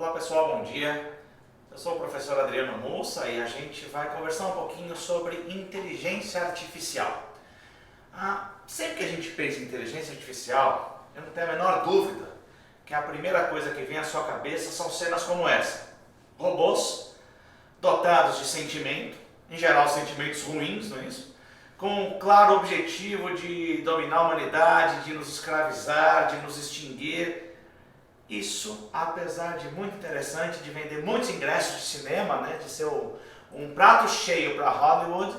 Olá pessoal, bom dia. Eu sou o professor Adriano Mussa e a gente vai conversar um pouquinho sobre inteligência artificial. Sempre que a gente pensa em inteligência artificial, eu não tenho a menor dúvida que a primeira coisa que vem à sua cabeça são cenas como essa. Robôs dotados de sentimento, em geral sentimentos ruins, não é isso? Com um claro objetivo de dominar a humanidade, de nos escravizar, de nos extinguir. Isso, apesar de muito interessante, de vender muitos ingressos de cinema, né, de ser um prato cheio para Hollywood,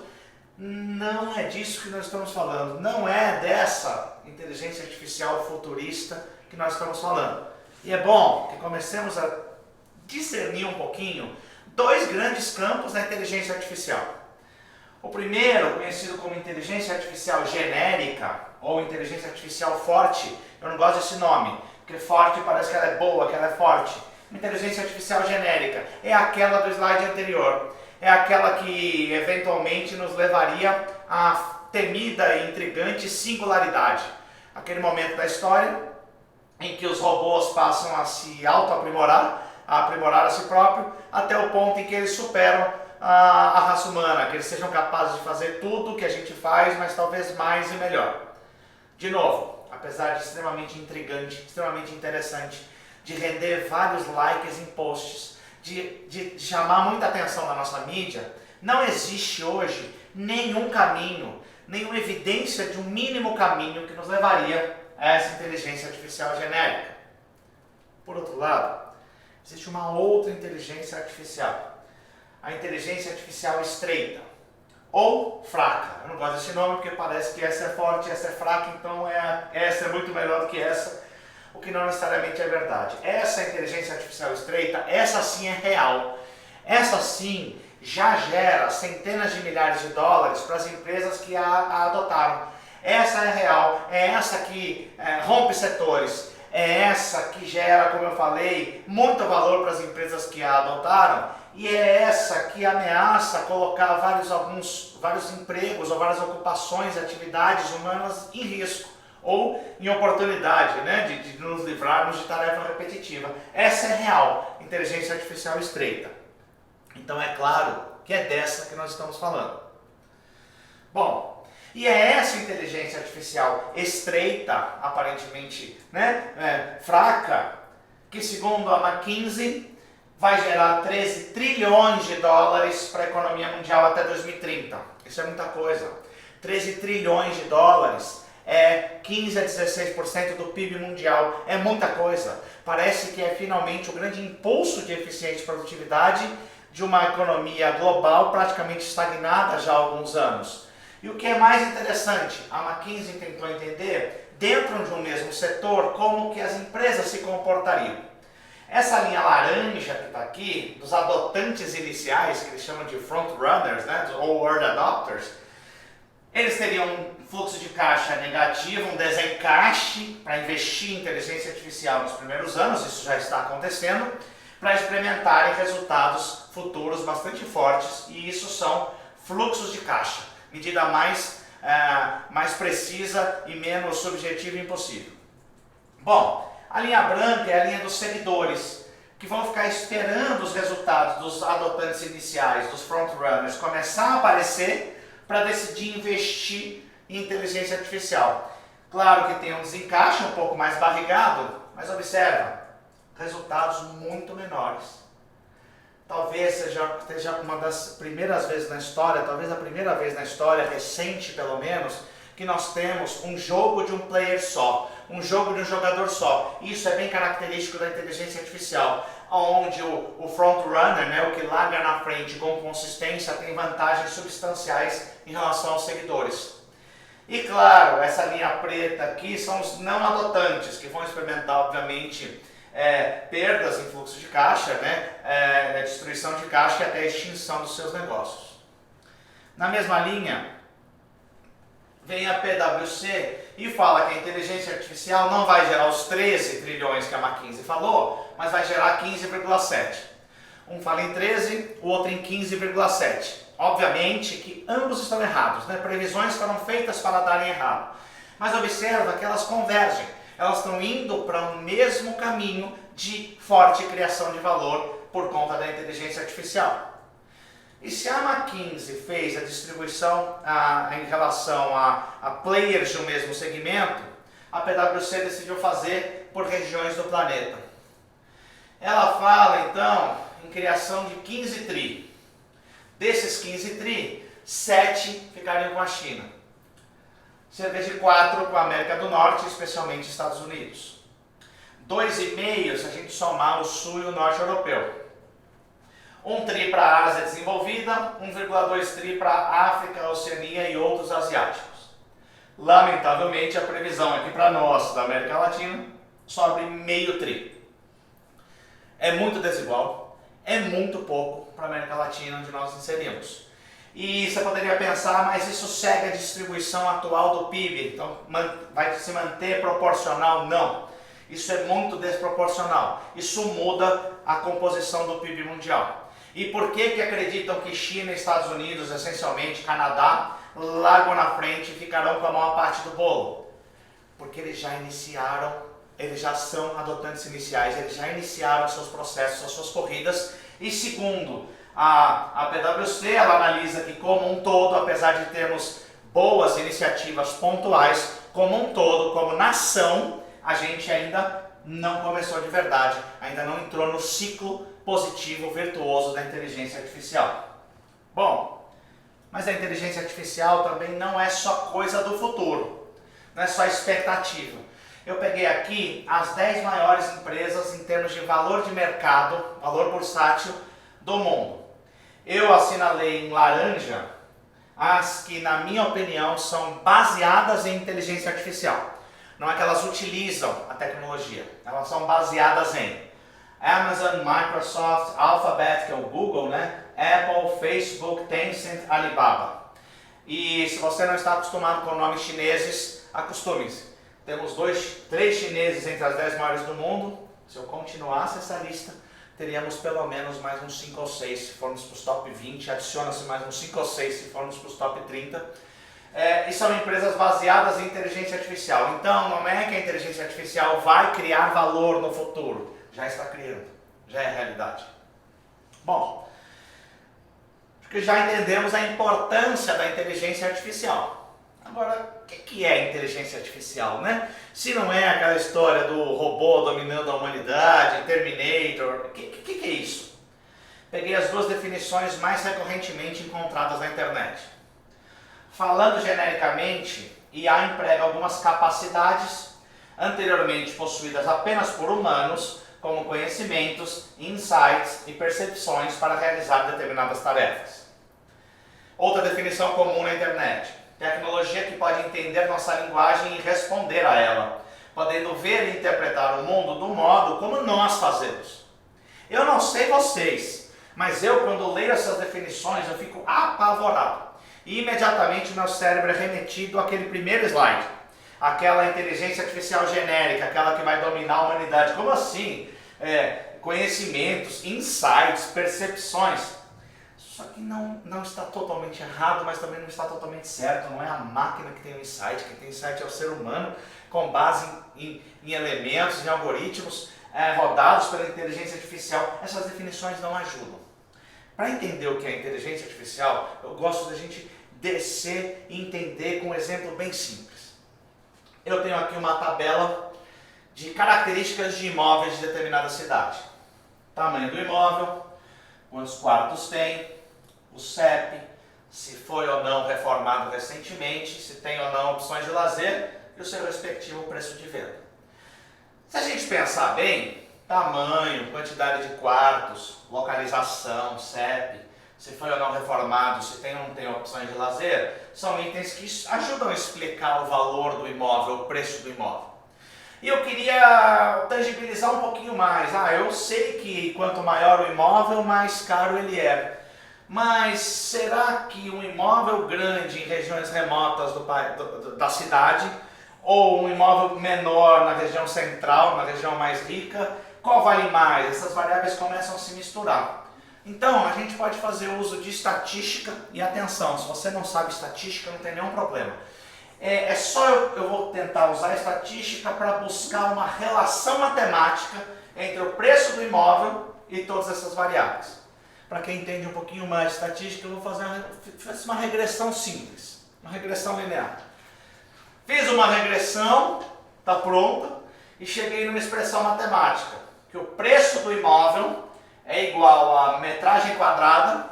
não é disso que nós estamos falando. Não é dessa inteligência artificial futurista que nós estamos falando. E é bom que comecemos a discernir um pouquinho dois grandes campos da inteligência artificial. O primeiro, conhecido como inteligência artificial genérica ou inteligência artificial forte, eu não gosto desse nome, porque forte parece que ela é boa, que ela é forte. Inteligência artificial genérica é aquela do slide anterior, é aquela que eventualmente nos levaria à temida e intrigante singularidade. Aquele momento da história em que os robôs passam a se auto-aprimorar, a aprimorar a si próprio, até o ponto em que eles superam a raça humana, que eles sejam capazes de fazer tudo o que a gente faz, mas talvez mais e melhor. De novo, apesar de extremamente intrigante, extremamente interessante, de render vários likes em posts, de chamar muita atenção da nossa mídia, não existe hoje nenhum caminho, nenhuma evidência de um mínimo caminho que nos levaria a essa inteligência artificial genérica. Por outro lado, existe uma outra inteligência artificial. A inteligência artificial estreita, ou fraca. Eu não gosto desse nome porque parece que essa é forte, essa é fraca, então essa é muito melhor do que essa, o que não necessariamente é verdade. Essa inteligência artificial estreita, essa sim é real. Essa sim já gera centenas de milhares de dólares para as empresas que a adotaram. Essa é real, é essa que rompe setores, é essa que gera, como eu falei, muito valor para as empresas que a adotaram. E é essa que ameaça colocar vários empregos ou várias ocupações, atividades humanas em risco ou em oportunidade, né, de nos livrarmos de tarefa repetitiva. Essa é real, inteligência artificial estreita. Então é claro que é dessa que nós estamos falando. Bom, e é essa inteligência artificial estreita, aparentemente, né, fraca, que segundo a McKinsey vai gerar 13 trilhões de dólares para a economia mundial até 2030. Isso é muita coisa. 13 trilhões de dólares é 15 a 16% do PIB mundial. É muita coisa. Parece que é finalmente o grande impulso de eficiência e produtividade de uma economia global praticamente estagnada já há alguns anos. E o que é mais interessante, a McKinsey tentou entender, dentro de um mesmo setor, como que as empresas se comportariam. Essa linha laranja que está aqui, dos adotantes iniciais, que eles chamam de front-runners, né, ou early adopters, eles teriam um fluxo de caixa negativo, um desencaixe para investir em inteligência artificial nos primeiros anos, isso já está acontecendo, para experimentarem resultados futuros bastante fortes, e isso são fluxos de caixa, medida mais precisa e menos subjetiva impossível. Bom, a linha branca é a linha dos seguidores, que vão ficar esperando os resultados dos adotantes iniciais, dos frontrunners, começar a aparecer para decidir investir em inteligência artificial. Claro que tem um desencaixe um pouco mais barrigado, mas observa, resultados muito menores. Talvez seja uma das primeiras vezes na história, talvez a primeira vez na história, recente pelo menos, que nós temos um jogo de um player só, um jogo de um jogador só. Isso é bem característico da inteligência artificial, onde o front-runner, né, o que larga na frente com consistência, tem vantagens substanciais em relação aos seguidores. E claro, essa linha preta aqui são os não adotantes, que vão experimentar, obviamente, perdas em fluxo de caixa, né, destruição de caixa e até a extinção dos seus negócios. Na mesma linha, vem a PwC e fala que a inteligência artificial não vai gerar os 13 trilhões que a McKinsey falou, mas vai gerar 15,7. Um fala em 13, o outro em 15,7. Obviamente que ambos estão errados, né? Previsões foram feitas para darem errado. Mas observa que elas convergem. Elas estão indo para um mesmo caminho de forte criação de valor por conta da inteligência artificial. E se a McKinsey fez a distribuição em relação a players do mesmo segmento, a PwC decidiu fazer por regiões do planeta. Ela fala então em criação de 15 tri. Desses 15 tri, 7 ficariam com a China. Cerca de 4 com a América do Norte, especialmente Estados Unidos. 2,5 se a gente somar o Sul e o Norte europeu. 1 tri para a Ásia desenvolvida, 1,2 tri para a África, Oceania e outros asiáticos. Lamentavelmente, a previsão aqui para nós, da América Latina, sobre meio tri. É muito desigual, é muito pouco para a América Latina, onde nós inserimos. E você poderia pensar, mas isso segue a distribuição atual do PIB, então vai se manter proporcional? Não. Isso é muito desproporcional. Isso muda a composição do PIB mundial. E por que acreditam que China, Estados Unidos, essencialmente Canadá, largam na frente e ficarão com a maior parte do bolo? Porque eles já iniciaram, eles já são adotantes iniciais, eles já iniciaram seus processos, as suas corridas. E segundo a PwC, ela analisa que como um todo, apesar de termos boas iniciativas pontuais, como um todo, como nação, a gente ainda não começou de verdade, ainda não entrou no ciclo positivo, virtuoso da inteligência artificial. Bom, mas a inteligência artificial também não é só coisa do futuro, não é só expectativa. Eu peguei aqui as 10 maiores empresas em termos de valor de mercado, valor bursátil do mundo. Eu assinalei em laranja as que, na minha opinião, são baseadas em inteligência artificial. Não é que elas utilizam a tecnologia, elas são baseadas em Amazon, Microsoft, Alphabet, que é o Google, né? Apple, Facebook, Tencent, Alibaba. E se você não está acostumado com nomes chineses, acostume-se. Temos 3 chineses entre as 10 maiores do mundo. Se eu continuasse essa lista, teríamos pelo menos mais uns 5 ou 6 se formos para os top 20, adiciona-se mais uns 5 ou 6 se formos para os top 30. E são empresas baseadas em inteligência artificial. Então, não é que a inteligência artificial vai criar valor no futuro. Já está criando, já é realidade. Bom, porque já entendemos a importância da inteligência artificial. Agora, o que é inteligência artificial, né? Se não é aquela história do robô dominando a humanidade, Terminator, o que é isso? Peguei as 2 definições mais recorrentemente encontradas na internet. Falando genericamente, IA emprega algumas capacidades anteriormente possuídas apenas por humanos, como conhecimentos, insights e percepções para realizar determinadas tarefas. Outra definição comum na internet: tecnologia que pode entender nossa linguagem e responder a ela, podendo ver e interpretar o mundo do modo como nós fazemos. Eu não sei vocês, mas eu, quando leio essas definições, eu fico apavorado. E imediatamente meu cérebro é remetido àquele primeiro slide. Aquela inteligência artificial genérica, aquela que vai dominar a humanidade. Como assim? Conhecimentos, insights, percepções. Só que não está totalmente errado, mas também não está totalmente certo. Não é a máquina que tem o insight, quem tem insight é o ser humano, com base em elementos, em algoritmos rodados pela inteligência artificial. Essas definições não ajudam. Para entender o que é inteligência artificial, eu gosto da gente descer e entender com um exemplo bem simples. Eu tenho aqui uma tabela de características de imóveis de determinada cidade. Tamanho do imóvel, quantos quartos tem, o CEP, se foi ou não reformado recentemente, se tem ou não opções de lazer e o seu respectivo preço de venda. Se a gente pensar bem, tamanho, quantidade de quartos, localização, CEP, se foi ou não reformado, se tem ou não tem opções de lazer, são itens que ajudam a explicar o valor do imóvel, o preço do imóvel. E eu queria tangibilizar um pouquinho mais. Eu sei que quanto maior o imóvel, mais caro ele é. Mas será que um imóvel grande em regiões remotas da cidade, ou um imóvel menor na região central, na região mais rica, qual vale mais? Essas variáveis começam a se misturar. Então, a gente pode fazer uso de estatística, e atenção, se você não sabe estatística, não tem nenhum problema. Eu vou tentar usar a estatística para buscar uma relação matemática entre o preço do imóvel e todas essas variáveis. Para quem entende um pouquinho mais de estatística, eu vou fazer uma regressão simples, uma regressão linear. Fiz uma regressão, está pronta, e cheguei numa expressão matemática, que o preço do imóvel é igual a metragem quadrada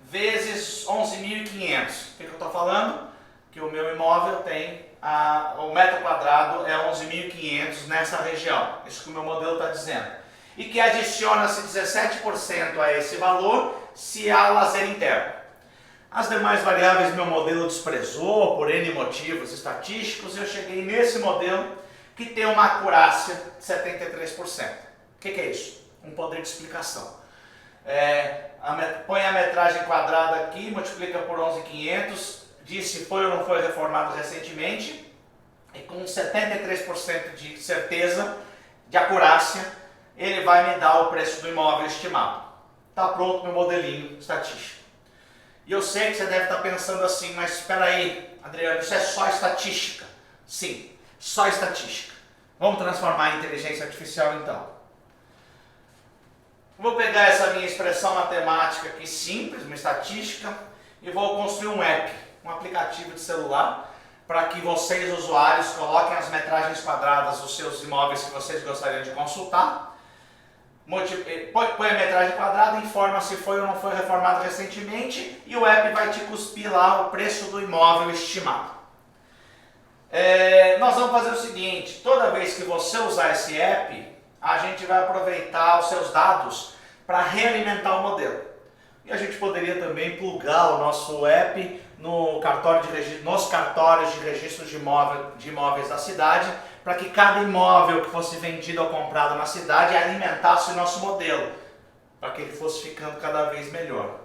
vezes 11.500. O que eu estou falando? Que o meu imóvel tem, o metro quadrado é 11.500 nessa região. Isso que o meu modelo está dizendo. E que adiciona-se 17% a esse valor se há lazer interno. As demais variáveis meu modelo desprezou por N motivos estatísticos e eu cheguei nesse modelo que tem uma acurácia de 73%. O que é isso? Um poder de explicação. Põe a metragem quadrada aqui, multiplica por 11.500, diz se foi ou não foi reformado recentemente, e com 73% de certeza, de acurácia, ele vai me dar o preço do imóvel estimado. Está pronto meu modelinho estatístico. E eu sei que você deve estar pensando assim, mas espera aí, Adriano, isso é só estatística? Sim, só estatística. Vamos transformar em inteligência artificial então. Vou pegar essa minha expressão matemática aqui simples, uma estatística, e vou construir um app, um aplicativo de celular, para que vocês, usuários, coloquem as metragens quadradas dos seus imóveis que vocês gostariam de consultar. Põe a metragem quadrada, informa se foi ou não foi reformado recentemente e o app vai te cuspir lá o preço do imóvel estimado. Nós vamos fazer o seguinte, toda vez que você usar esse app, a gente vai aproveitar os seus dados para realimentar o modelo. E a gente poderia também plugar o nosso app nos cartórios de registro de imóveis da cidade, para que cada imóvel que fosse vendido ou comprado na cidade alimentasse o nosso modelo, para que ele fosse ficando cada vez melhor.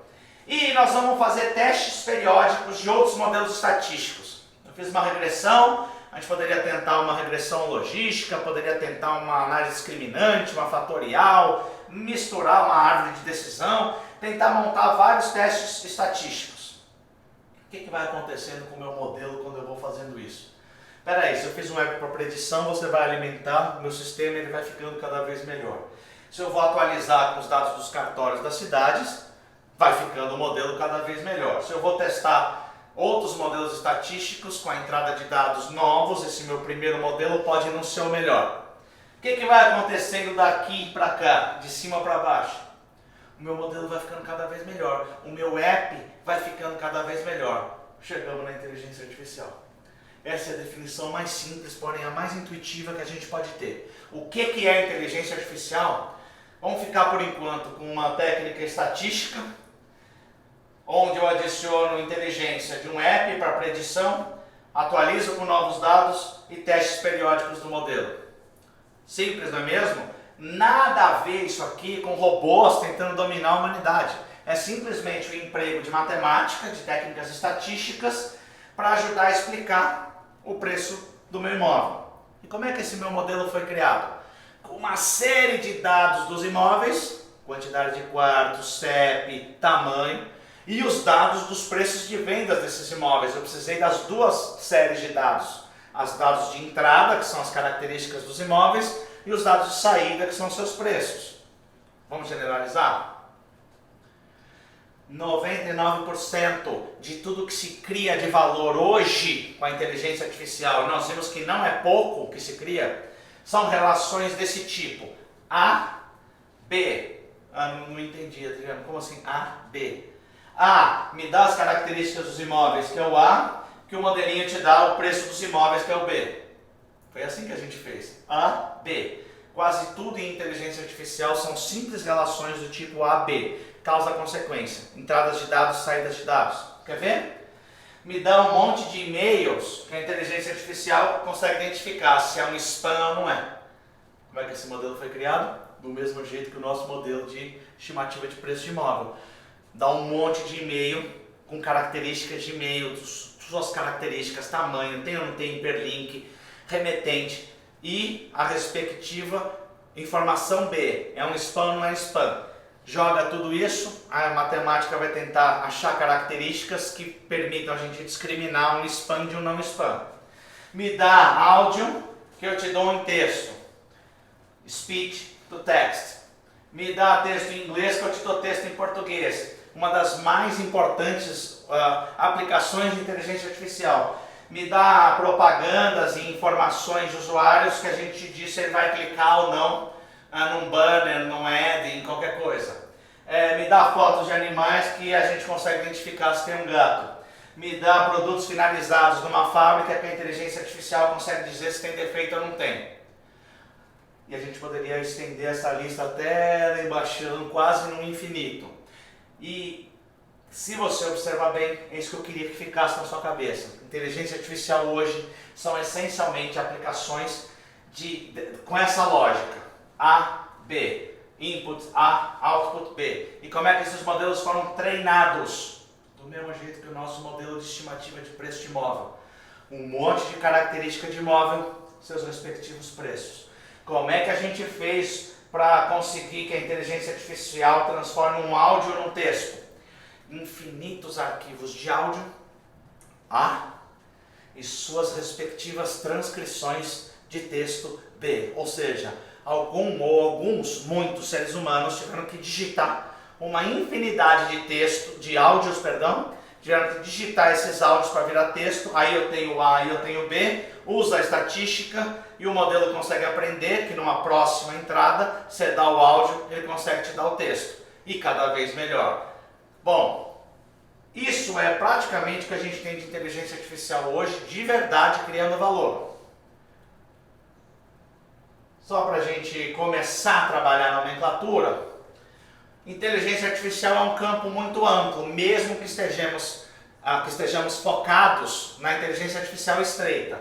E nós vamos fazer testes periódicos de outros modelos estatísticos. Eu fiz uma regressão, a gente poderia tentar uma regressão logística, poderia tentar uma análise discriminante, uma fatorial, misturar uma árvore de decisão, tentar montar vários testes estatísticos. O que vai acontecendo com o meu modelo quando eu vou fazendo isso? Espera aí, se eu fiz um app para predição, você vai alimentar o meu sistema e ele vai ficando cada vez melhor. Se eu vou atualizar com os dados dos cartórios das cidades, vai ficando o modelo cada vez melhor. Se eu vou testar outros modelos estatísticos com a entrada de dados novos, esse meu primeiro modelo pode não ser o melhor. O que vai acontecendo daqui para cá, de cima para baixo? O meu modelo vai ficando cada vez melhor, o meu app vai ficando cada vez melhor. Chegamos na inteligência artificial. Essa é a definição mais simples, porém a mais intuitiva que a gente pode ter. O que é inteligência artificial? Vamos ficar por enquanto com uma técnica estatística, onde eu adiciono inteligência de um app para predição, atualizo com novos dados e testes periódicos do modelo. Simples, não é mesmo? Nada a ver isso aqui com robôs tentando dominar a humanidade. É simplesmente o emprego de matemática, de técnicas estatísticas, para ajudar a explicar o preço do meu imóvel. E como é que esse meu modelo foi criado? Com uma série de dados dos imóveis, quantidade de quartos, CEP, tamanho, e os dados dos preços de vendas desses imóveis. Eu precisei das duas séries de dados. Os dados de entrada, que são as características dos imóveis, e os dados de saída, que são seus preços. Vamos generalizar? 99% de tudo que se cria de valor hoje com a inteligência artificial, e nós vimos que não é pouco o que se cria, são relações desse tipo. A, B. Não entendi, Adriano. Como assim? A, B. A me dá as características dos imóveis, que é o A, que o modelinho te dá o preço dos imóveis, que é o B. Foi assim que a gente fez. A, B. Quase tudo em inteligência artificial são simples relações do tipo A, B. Causa-consequência. Entradas de dados, saídas de dados. Quer ver? Me dá um monte de e-mails que a inteligência artificial consegue identificar se é um spam ou não é. Como é que esse modelo foi criado? Do mesmo jeito que o nosso modelo de estimativa de preço de imóvel. Dá um monte de e-mail com características de e-mail, suas características, tamanho, tem ou não tem hiperlink, remetente e a respectiva informação B. É um spam ou não é spam? Joga tudo isso, a matemática vai tentar achar características que permitam a gente discriminar um spam de um não spam. Me dá áudio, que eu te dou em texto. Speech, to text. Me dá texto em inglês que eu te dou texto em português. Uma das mais importantes aplicações de inteligência artificial. Me dá propagandas e informações de usuários que a gente diz se ele vai clicar ou não num banner, num ad, em qualquer coisa. Me dá fotos de animais que a gente consegue identificar se tem um gato. Me dá produtos finalizados numa fábrica que a inteligência artificial consegue dizer se tem defeito ou não tem. E a gente poderia estender essa lista até lá embaixo, quase no infinito. E se você observar bem, é isso que eu queria que ficasse na sua cabeça. Inteligência artificial hoje são essencialmente aplicações com essa lógica. A, B. Input A, output B. E como é que esses modelos foram treinados? Do mesmo jeito que o nosso modelo de estimativa de preço de imóvel. Um monte de característica de imóvel, seus respectivos preços. Como é que a gente fez para conseguir que a inteligência artificial transforme um áudio num texto? Infinitos arquivos de áudio A e suas respectivas transcrições de texto B. Ou seja, muitos seres humanos tiveram que digitar uma infinidade de áudios, tiveram que digitar esses áudios para virar texto. Aí eu tenho A e eu tenho B, usa a estatística e o modelo consegue aprender que numa próxima entrada, você dá o áudio, ele consegue te dar o texto. E cada vez melhor. Bom, isso é praticamente o que a gente tem de inteligência artificial hoje, de verdade, criando valor. Só para a gente começar a trabalhar na nomenclatura, inteligência artificial é um campo muito amplo, mesmo que estejamos focados na inteligência artificial estreita.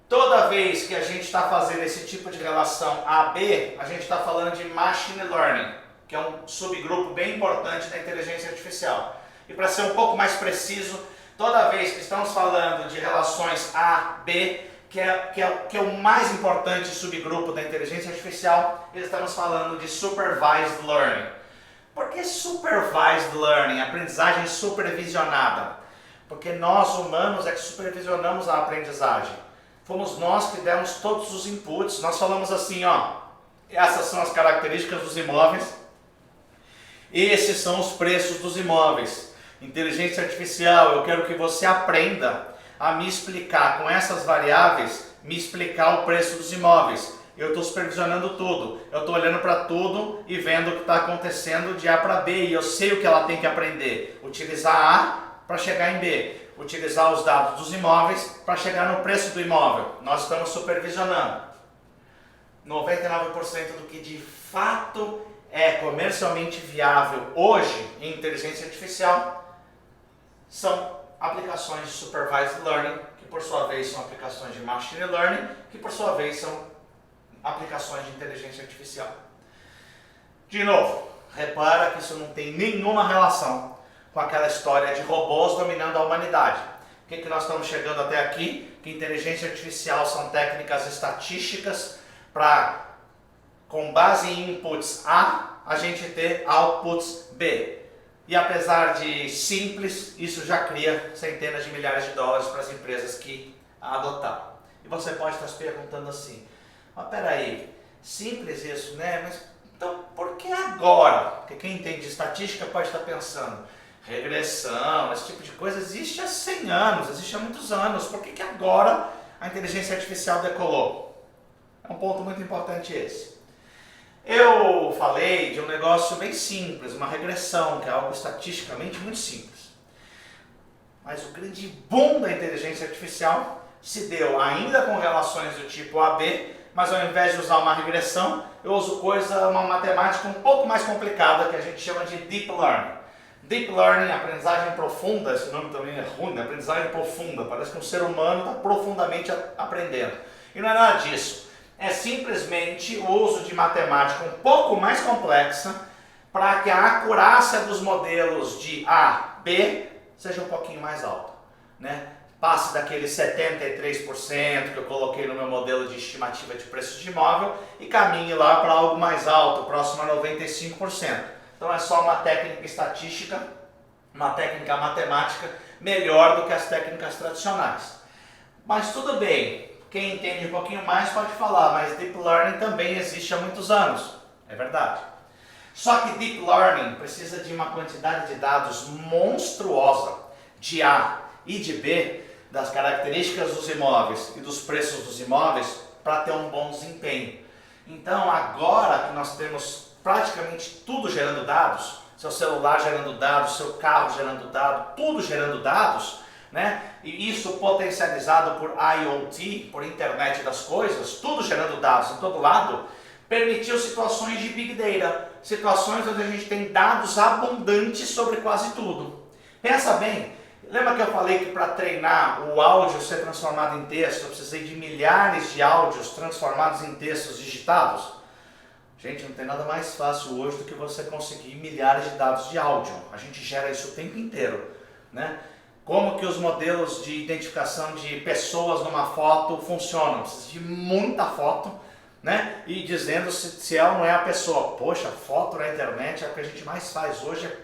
Toda vez que a gente está fazendo esse tipo de relação A-B, a gente está falando de Machine Learning, que é um subgrupo bem importante da inteligência artificial. E para ser um pouco mais preciso, toda vez que estamos falando de relações A-B, que é o mais importante subgrupo da inteligência artificial, estamos falando de Supervised Learning. Por que Supervised Learning, aprendizagem supervisionada? Porque nós humanos é que supervisionamos a aprendizagem. Fomos nós que demos todos os inputs. Nós falamos assim, essas são as características dos imóveis, esses são os preços dos imóveis. Inteligência artificial, eu quero que você aprenda a me explicar com essas variáveis, me explicar o preço dos imóveis. Eu estou supervisionando tudo, eu estou olhando para tudo e vendo o que está acontecendo de A para B, e eu sei o que ela tem que aprender. Utilizar A para chegar em B, utilizar os dados dos imóveis para chegar no preço do imóvel. Nós estamos supervisionando. 99% do que de fato é comercialmente viável hoje em inteligência artificial são aplicações de Supervised Learning, que por sua vez são aplicações de Machine Learning, que por sua vez são aplicações de inteligência artificial. De novo, repara que isso não tem nenhuma relação com aquela história de robôs dominando a humanidade. O que nós estamos chegando até aqui? Que inteligência artificial são técnicas estatísticas para, com base em inputs A gente ter outputs B. E apesar de simples, isso já cria centenas de milhares de dólares para as empresas que a adotar. E você pode estar se perguntando assim, mas peraí, simples isso, né? Mas então por que agora? Porque quem entende estatística pode estar pensando, regressão, esse tipo de coisa existe há 100 anos, existe há muitos anos. Por que agora a inteligência artificial decolou? É um ponto muito importante esse. Eu falei de um negócio bem simples, uma regressão, que é algo estatisticamente muito simples. Mas o grande boom da inteligência artificial se deu ainda com relações do tipo AB, mas ao invés de usar uma regressão, eu uso uma matemática um pouco mais complicada, que a gente chama de Deep Learning. Deep Learning, aprendizagem profunda, esse nome também é ruim, né? Aprendizagem profunda, parece que um ser humano está profundamente aprendendo. E não é nada disso. É simplesmente o uso de matemática um pouco mais complexa para que a acurácia dos modelos de A, B seja um pouquinho mais alta, né? Passe daqueles 73% que eu coloquei no meu modelo de estimativa de preços de imóvel e caminhe lá para algo mais alto, próximo a 95%. Então é só uma técnica estatística, uma técnica matemática melhor do que as técnicas tradicionais. Mas tudo bem. Quem entende um pouquinho mais pode falar, mas Deep Learning também existe há muitos anos. É verdade. Só que Deep Learning precisa de uma quantidade de dados monstruosa, de A e de B, das características dos imóveis e dos preços dos imóveis, para ter um bom desempenho. Então, agora que nós temos praticamente tudo gerando dados, seu celular gerando dados, seu carro gerando dados, tudo gerando dados, né? E isso potencializado por IoT, por internet das coisas, tudo gerando dados em todo lado, permitiu situações de Big Data, situações onde a gente tem dados abundantes sobre quase tudo. Pensa bem, lembra que eu falei que para treinar o áudio ser transformado em texto, eu precisei de milhares de áudios transformados em textos digitados? Gente, não tem nada mais fácil hoje do que você conseguir milhares de dados de áudio. A gente gera isso o tempo inteiro, né? Como que os modelos de identificação de pessoas numa foto funcionam? Precisa de muita foto, né? E dizendo se ela não é a pessoa. Poxa, foto na internet é o que a gente mais faz hoje, é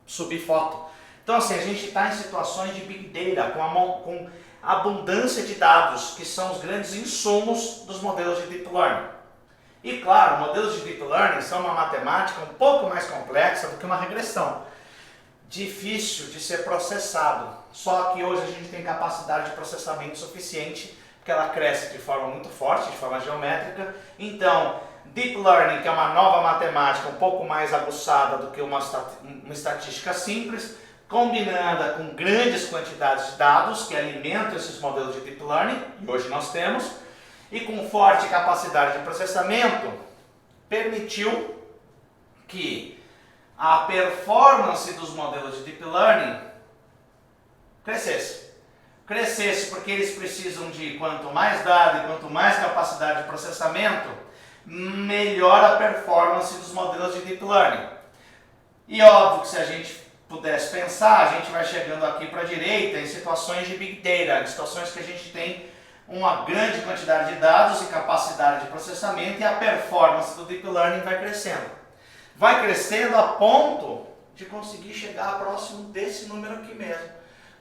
subir foto. Então assim, a gente está em situações de Big Data, com abundância de dados, que são os grandes insumos dos modelos de Deep Learning. E claro, modelos de Deep Learning são uma matemática um pouco mais complexa do que uma regressão. Difícil de ser processado, só que hoje a gente tem capacidade de processamento suficiente, porque ela cresce de forma muito forte, de forma geométrica. Então, Deep Learning, que é uma nova matemática um pouco mais aguçada do que uma estatística simples, combinada com grandes quantidades de dados que alimentam esses modelos de Deep Learning, e hoje nós temos, e com forte capacidade de processamento, permitiu que a performance dos modelos de Deep Learning crescesse. Crescesse porque eles precisam de quanto mais dado e quanto mais capacidade de processamento, melhor a performance dos modelos de Deep Learning. E óbvio que se a gente pudesse pensar, a gente vai chegando aqui para a direita em situações de Big Data, em situações que a gente tem uma grande quantidade de dados e capacidade de processamento e a performance do Deep Learning vai crescendo. Vai crescendo a ponto de conseguir chegar próximo desse número aqui mesmo.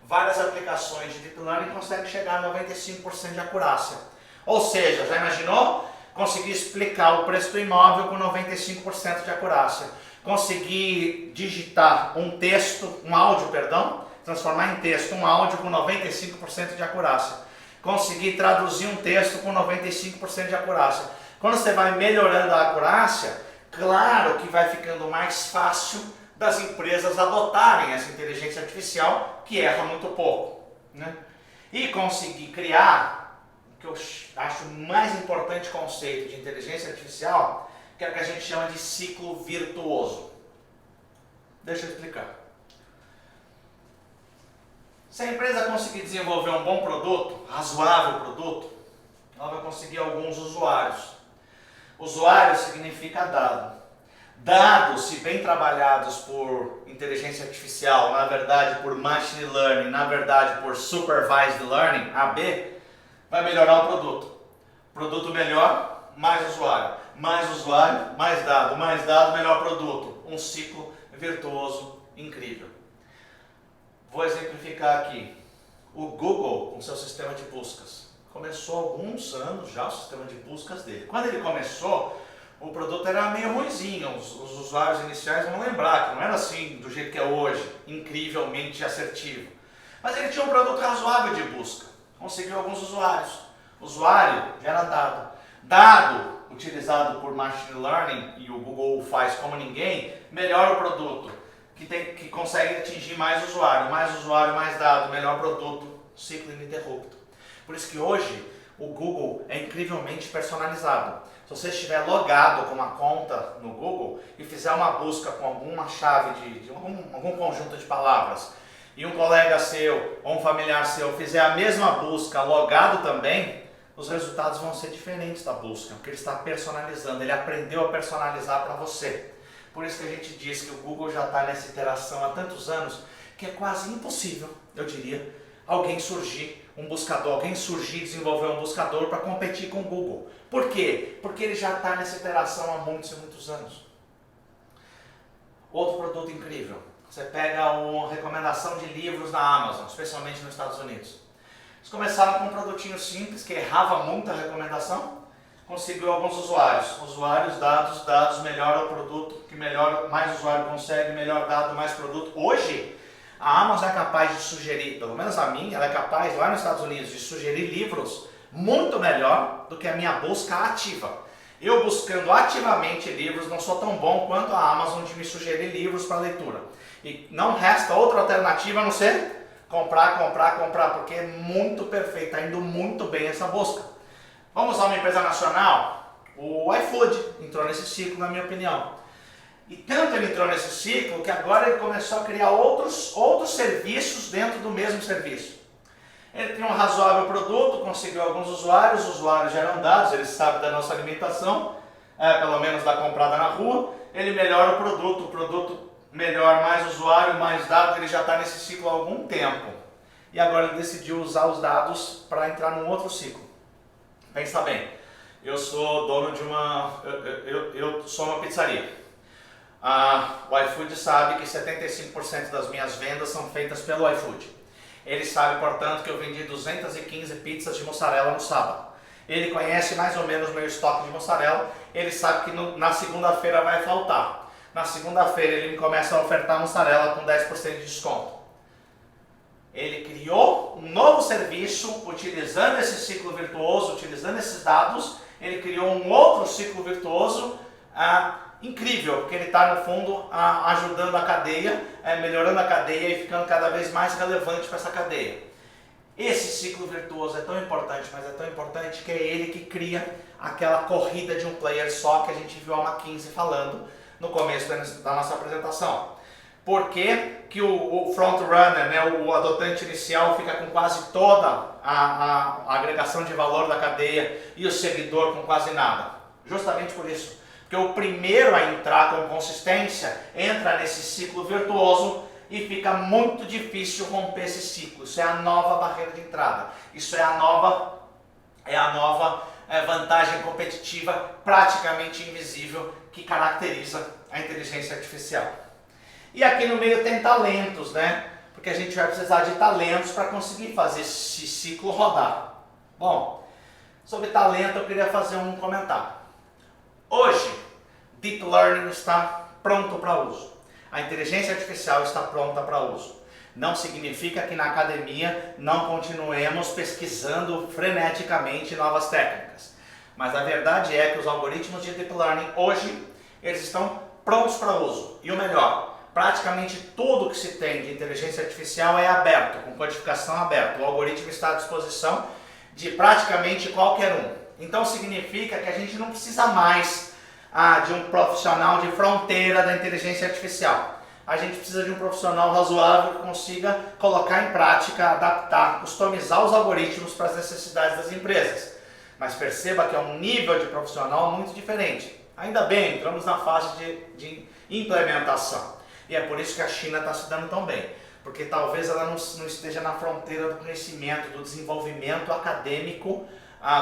Várias aplicações de Deep Learning conseguem chegar a 95% de acurácia. Ou seja, já imaginou? Conseguir explicar o preço do imóvel com 95% de acurácia. Conseguir digitar um texto, um áudio, perdão, transformar em texto um áudio com 95% de acurácia. Conseguir traduzir um texto com 95% de acurácia. Quando você vai melhorando a acurácia, claro que vai ficando mais fácil das empresas adotarem essa inteligência artificial que erra muito pouco, né? E conseguir criar, o que eu acho o mais importante conceito de inteligência artificial, que é o que a gente chama de ciclo virtuoso. Deixa eu explicar. Se a empresa conseguir desenvolver um bom produto, razoável produto, ela vai conseguir alguns usuários. Usuário significa dado. Dados, se bem trabalhados por inteligência artificial, na verdade por machine learning, na verdade por supervised learning, AB, vai melhorar o produto. Produto melhor, mais usuário, mais dado, melhor produto. Um ciclo virtuoso incrível. Vou exemplificar aqui. O Google, com seu sistema de buscas, começou há alguns anos já o sistema de buscas dele. Quando ele começou, o produto era meio ruinzinho, os usuários iniciais vão lembrar que não era assim do jeito que é hoje, incrivelmente assertivo. Mas ele tinha um produto razoável de busca, conseguiu alguns usuários. Usuário gera dado. Dado, utilizado por machine learning, e o Google faz como ninguém, melhora o produto, que consegue atingir mais usuário, mais dado, melhor produto, ciclo ininterrupto. Por isso que hoje o Google é incrivelmente personalizado. Se você estiver logado com uma conta no Google e fizer uma busca com alguma chave de algum conjunto de palavras, e um colega seu ou um familiar seu fizer a mesma busca logado também, os resultados vão ser diferentes da busca, porque ele está personalizando, ele aprendeu a personalizar para você. Por isso que a gente diz que o Google já está nessa interação há tantos anos, que é quase impossível, eu diria, alguém surgir desenvolver um buscador para competir com o Google. Por quê? Porque ele já está nessa interação há muitos e muitos anos. Outro produto incrível, você pega uma recomendação de livros na Amazon, especialmente nos Estados Unidos. Eles começaram com um produtinho simples, que errava muito a recomendação, conseguiu alguns usuários, dados, melhora o produto, que melhor, mais usuário consegue, melhor dado, mais produto. Hoje, a Amazon é capaz de sugerir, pelo menos a minha, ela é capaz lá nos Estados Unidos de sugerir livros muito melhor do que a minha busca ativa. Eu buscando ativamente livros não sou tão bom quanto a Amazon de me sugerir livros para leitura. E não resta outra alternativa a não ser comprar, porque é muito perfeito, está indo muito bem essa busca. Vamos a uma empresa nacional? O iFood entrou nesse ciclo, na minha opinião. E tanto ele entrou nesse ciclo que agora ele começou a criar outros serviços dentro do mesmo serviço. Ele tem um razoável produto, conseguiu alguns usuários, os usuários geram dados, ele sabe da nossa alimentação, pelo menos da comprada na rua. Ele melhora o produto melhor, mais usuário, mais dado, ele já está nesse ciclo há algum tempo. E agora ele decidiu usar os dados para entrar num outro ciclo. Pensa bem, eu sou dono de eu sou uma pizzaria. O iFood sabe que 75% das minhas vendas são feitas pelo iFood. Ele sabe, portanto, que eu vendi 215 pizzas de mussarela no sábado. Ele conhece mais ou menos o meu estoque de mussarela, ele sabe que na segunda-feira vai faltar. Na segunda-feira ele me começa a ofertar mussarela com 10% de desconto. Ele criou um novo serviço, utilizando esse ciclo virtuoso, utilizando esses dados, ele criou um outro ciclo virtuoso incrível, porque ele está no fundo ajudando a cadeia, melhorando a cadeia e ficando cada vez mais relevante para essa cadeia. Esse ciclo virtuoso é tão importante, mas é tão importante que é ele que cria aquela corrida de um player só que a gente viu a McKinsey falando no começo da nossa apresentação. Por que o front-runner, né, o adotante inicial, fica com quase toda a agregação de valor da cadeia e o seguidor com quase nada? Justamente por isso. Porque o primeiro a entrar com consistência entra nesse ciclo virtuoso e fica muito difícil romper esse ciclo. Isso é a nova barreira de entrada. Isso é a nova vantagem competitiva praticamente invisível que caracteriza a inteligência artificial. E aqui no meio tem talentos, né? Porque a gente vai precisar de talentos para conseguir fazer esse ciclo rodar. Bom, sobre talento eu queria fazer um comentário. Hoje, Deep Learning está pronto para uso. A inteligência artificial está pronta para uso. Não significa que na academia não continuemos pesquisando freneticamente novas técnicas. Mas a verdade é que os algoritmos de Deep Learning hoje, eles estão prontos para uso. E o melhor, praticamente tudo que se tem de inteligência artificial é aberto, com codificação aberta. O algoritmo está à disposição de praticamente qualquer um. Então significa que a gente não precisa mais de um profissional de fronteira da inteligência artificial. A gente precisa de um profissional razoável que consiga colocar em prática, adaptar, customizar os algoritmos para as necessidades das empresas. Mas perceba que é um nível de profissional muito diferente. Ainda bem, entramos na fase de implementação. E é por isso que a China está se dando tão bem. Porque talvez ela não esteja na fronteira do conhecimento, do desenvolvimento acadêmico,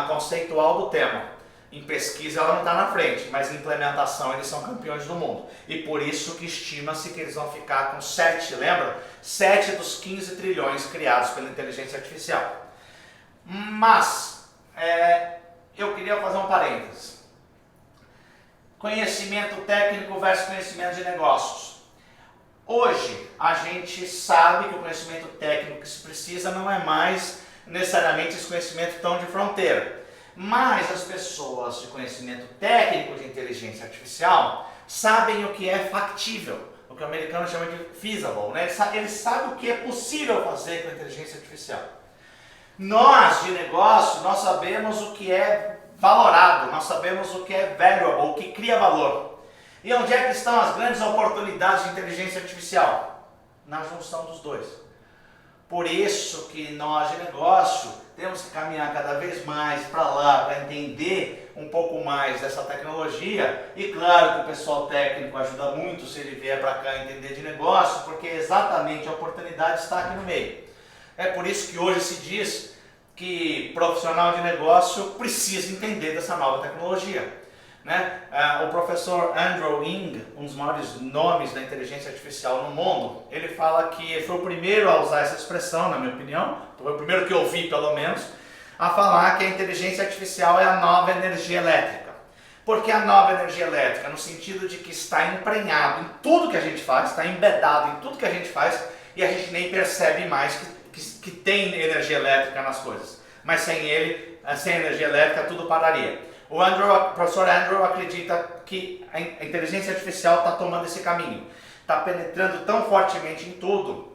conceitual do tema. Em pesquisa ela não está na frente, mas em implementação eles são campeões do mundo. E por isso que estima-se que eles vão ficar com 7, lembra? 7 dos 15 trilhões criados pela inteligência artificial. Mas, eu queria fazer um parênteses. Conhecimento técnico versus conhecimento de negócios. Hoje, a gente sabe que o conhecimento técnico que se precisa não é mais necessariamente esse conhecimento tão de fronteira. Mas as pessoas de conhecimento técnico de inteligência artificial sabem o que é factível, o que o americano chama de feasible, né? Eles sabem o que é possível fazer com a inteligência artificial. Nós, de negócio, nós sabemos o que é valorado, nós sabemos o que é valuable, o que cria valor. E onde é que estão as grandes oportunidades de inteligência artificial? Na junção dos dois. Por isso que nós, de negócio, temos que caminhar cada vez mais para lá, para entender um pouco mais dessa tecnologia. E claro que o pessoal técnico ajuda muito se ele vier para cá entender de negócio, porque exatamente a oportunidade está aqui no meio. É por isso que hoje se diz que profissional de negócio precisa entender dessa nova tecnologia. né? O professor Andrew Ng, um dos maiores nomes da inteligência artificial no mundo, ele fala que foi o primeiro a usar essa expressão, na minha opinião, foi o primeiro que eu vi pelo menos, a falar que a inteligência artificial é a nova energia elétrica. Por que a nova energia elétrica? No sentido de que está emprenhado em tudo que a gente faz, está embedado em tudo que a gente faz e a gente nem percebe mais que tem energia elétrica nas coisas. Mas sem ele, sem energia elétrica, tudo pararia. O professor Andrew acredita que a inteligência artificial está tomando esse caminho, está penetrando tão fortemente em tudo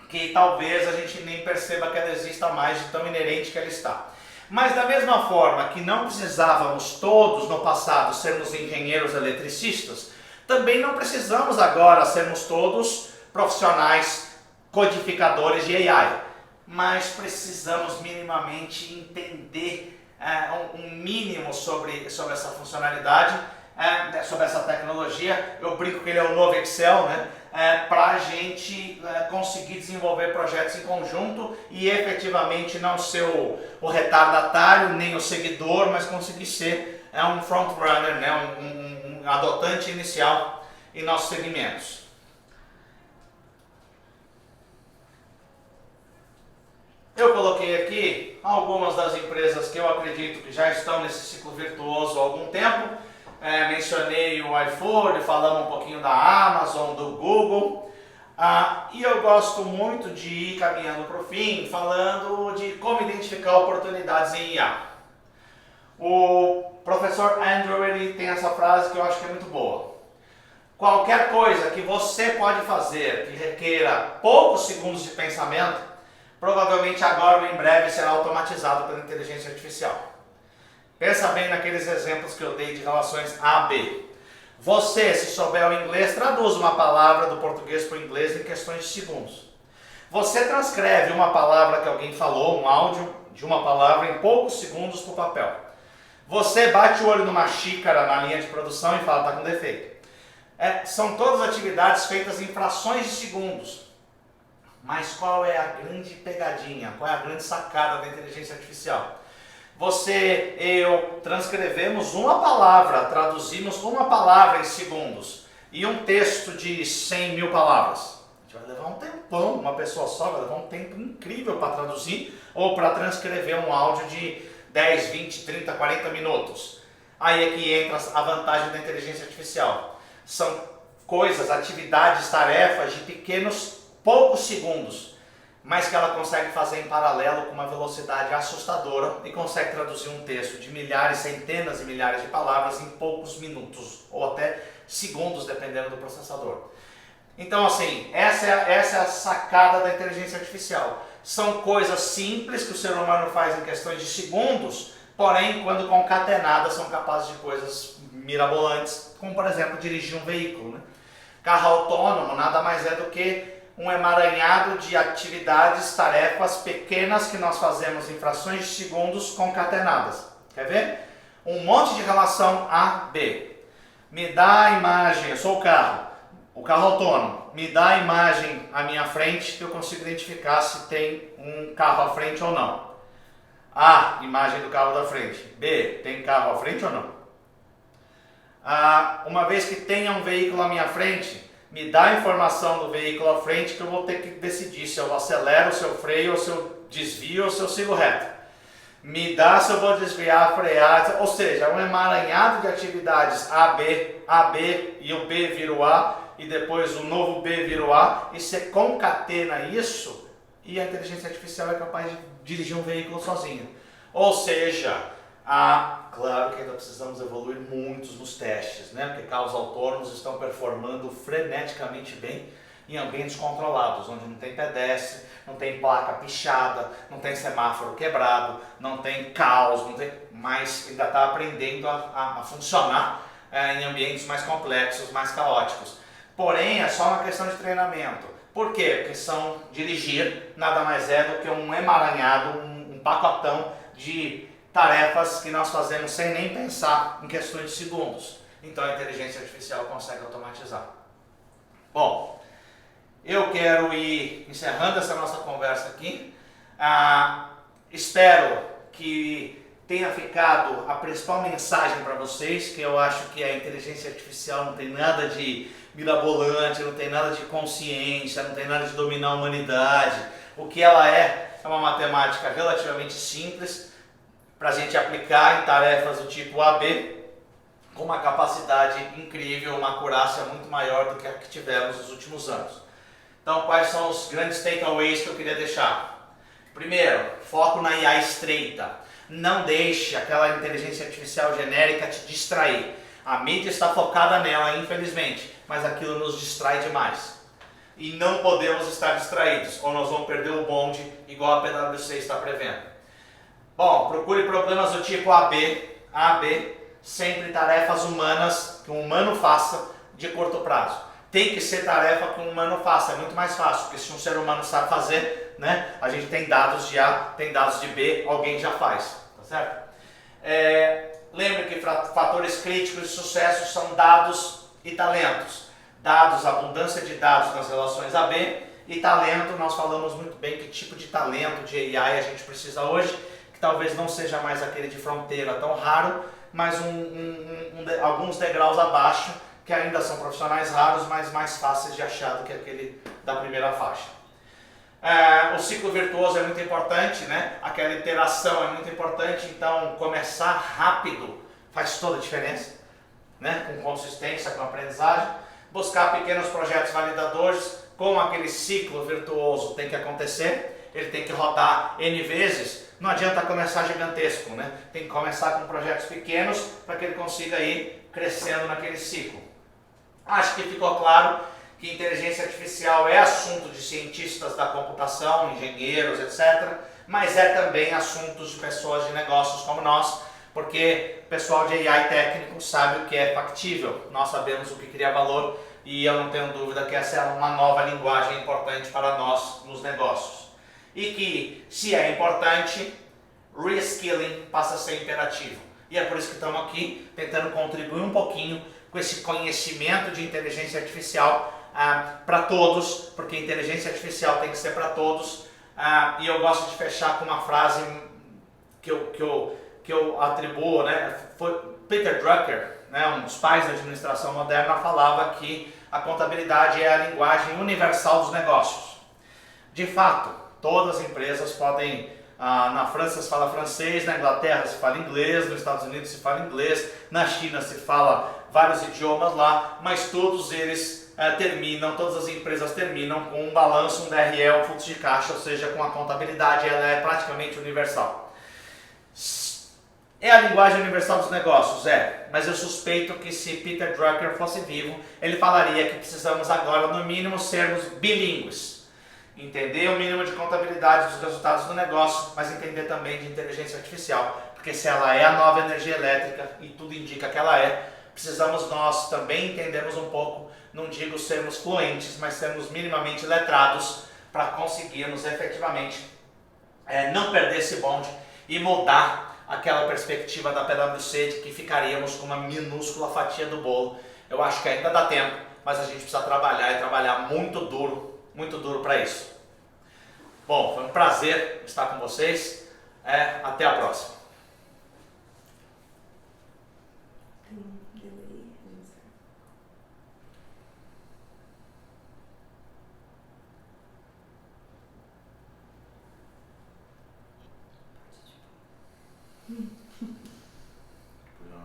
que talvez a gente nem perceba que ela exista mais de tão inerente que ela está. Mas da mesma forma que não precisávamos todos no passado sermos engenheiros eletricistas, também não precisamos agora sermos todos profissionais codificadores de AI. Mas precisamos minimamente entender um mínimo sobre essa funcionalidade, sobre essa tecnologia. Eu brinco que ele é o novo Excel, né? Para a gente conseguir desenvolver projetos em conjunto e efetivamente não ser o retardatário, nem o seguidor, mas conseguir ser um front-runner, né? um adotante inicial em nossos segmentos. Eu coloquei aqui algumas das empresas que eu acredito que já estão nesse ciclo virtuoso há algum tempo. Mencionei o iFood, falamos um pouquinho da Amazon, do Google. E eu gosto muito de ir caminhando para o fim, falando de como identificar oportunidades em IA. O professor Andrew ele tem essa frase que eu acho que é muito boa. Qualquer coisa que você pode fazer que requeira poucos segundos de pensamento, provavelmente agora ou em breve será automatizado pela inteligência artificial. Pensa bem naqueles exemplos que eu dei de relações A a B. Você, se souber o inglês, traduz uma palavra do português para o inglês em questões de segundos. Você transcreve uma palavra que alguém falou, um áudio de uma palavra em poucos segundos para o papel. Você bate o olho numa xícara na linha de produção e fala, está com defeito. São todas atividades feitas em frações de segundos. Mas qual é a grande pegadinha? Qual é a grande sacada da inteligência artificial? Você, eu, transcrevemos uma palavra, traduzimos uma palavra em segundos. E um texto de 100 mil palavras. A gente vai levar um tempão, uma pessoa só vai levar um tempo incrível para traduzir ou para transcrever um áudio de 10, 20, 30, 40 minutos. Aí é que entra a vantagem da inteligência artificial. São coisas, atividades, tarefas de poucos segundos, mas que ela consegue fazer em paralelo com uma velocidade assustadora e consegue traduzir um texto de milhares, centenas e milhares de palavras em poucos minutos ou até segundos, dependendo do processador. Então, assim, essa é a sacada da inteligência artificial. São coisas simples que o ser humano faz em questões de segundos, porém, quando concatenadas, são capazes de coisas mirabolantes, como, por exemplo, dirigir um veículo, né? Carro autônomo nada mais é do que um emaranhado de atividades, tarefas pequenas que nós fazemos em frações de segundos concatenadas. Quer ver? Um monte de relação A, B. Me dá a imagem, eu sou o carro autônomo, me dá a imagem à minha frente que eu consigo identificar se tem um carro à frente ou não. A, imagem do carro da frente. B, tem carro à frente ou não? Uma vez que tenha um veículo à minha frente, me dá a informação do veículo à frente que eu vou ter que decidir se eu acelero, se eu freio, ou se eu desvio, ou se eu sigo reto. Me dá se eu vou desviar, frear, ou seja, um emaranhado de atividades A, B e o B vira o A, e depois o novo B vira o A, e você concatena isso, e a inteligência artificial é capaz de dirigir um veículo sozinho. Ou seja, claro que ainda precisamos evoluir muitos nos testes, né? Porque carros autônomos estão performando freneticamente bem em ambientes controlados, onde não tem pedestre, não tem placa pichada, não tem semáforo quebrado, não tem caos, mas ainda está aprendendo a funcionar em ambientes mais complexos, mais caóticos. Porém, é só uma questão de treinamento. Por quê? Porque dirigir nada mais é do que um emaranhado, um pacotão de tarefas que nós fazemos sem nem pensar em questões de segundos. Então a inteligência artificial consegue automatizar. Bom, eu quero ir encerrando essa nossa conversa aqui. Espero que tenha ficado a principal mensagem para vocês, que eu acho que a inteligência artificial não tem nada de mirabolante, não tem nada de consciência, não tem nada de dominar a humanidade. O que ela é uma matemática relativamente simples para a gente aplicar em tarefas do tipo AB, com uma capacidade incrível, uma acurácia muito maior do que a que tivemos nos últimos anos. Então, quais são os grandes takeaways que eu queria deixar? Primeiro, foco na IA estreita. Não deixe aquela inteligência artificial genérica te distrair. A mídia está focada nela, infelizmente, mas aquilo nos distrai demais. E não podemos estar distraídos, ou nós vamos perder o bonde, igual a PwC está prevendo. Bom, procure problemas do tipo AB, sempre tarefas humanas que um humano faça de curto prazo. Tem que ser tarefa que um humano faça, é muito mais fácil, porque se um ser humano sabe fazer, né, a gente tem dados de A, tem dados de B, alguém já faz, tá certo? Lembre que fatores críticos de sucesso são dados e talentos. Dados, abundância de dados nas relações AB, e talento, nós falamos muito bem que tipo de talento de AI a gente precisa hoje, que talvez não seja mais aquele de fronteira tão raro, mas alguns degraus abaixo, que ainda são profissionais raros, mas mais fáceis de achar do que aquele da primeira faixa. O ciclo virtuoso é muito importante, né? Aquela interação é muito importante, então começar rápido faz toda a diferença, né? Com consistência, com aprendizagem. Buscar pequenos projetos validadores, como aquele ciclo virtuoso tem que acontecer, ele tem que rodar N vezes. Não adianta começar gigantesco, né? Tem que começar com projetos pequenos para que ele consiga ir crescendo naquele ciclo. Acho que ficou claro que inteligência artificial é assunto de cientistas da computação, engenheiros, etc. Mas é também assunto de pessoas de negócios como nós, porque o pessoal de AI técnico sabe o que é factível, nós sabemos o que cria valor e eu não tenho dúvida que essa é uma nova linguagem importante para nós nos negócios. E que, se é importante, reskilling passa a ser imperativo. E é por isso que estamos aqui tentando contribuir um pouquinho com esse conhecimento de inteligência artificial para todos, porque inteligência artificial tem que ser para todos. E eu gosto de fechar com uma frase que eu atribuo, né? Foi Peter Drucker, né, um dos pais da administração moderna, falava que a contabilidade é a linguagem universal dos negócios. De fato, todas as empresas podem, na França se fala francês, na Inglaterra se fala inglês, nos Estados Unidos se fala inglês, na China se fala vários idiomas lá, mas todos eles todas as empresas terminam com um balanço, um DRE, um fluxo de caixa, ou seja, com a contabilidade, ela é praticamente universal. É a linguagem universal dos negócios? É, mas eu suspeito que se Peter Drucker fosse vivo, ele falaria que precisamos agora, no mínimo, sermos bilíngues. Entender o mínimo de contabilidade dos resultados do negócio, mas entender também de inteligência artificial, porque se ela é a nova energia elétrica, e tudo indica que ela é, precisamos nós também entendermos um pouco, não digo sermos fluentes, mas sermos minimamente letrados para conseguirmos efetivamente não perder esse bonde e mudar aquela perspectiva da PwC de que ficaríamos com uma minúscula fatia do bolo. Eu acho que ainda dá tempo, mas a gente precisa trabalhar e trabalhar muito duro para isso. Bom, foi um prazer estar com vocês. Até a próxima.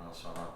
Nacional.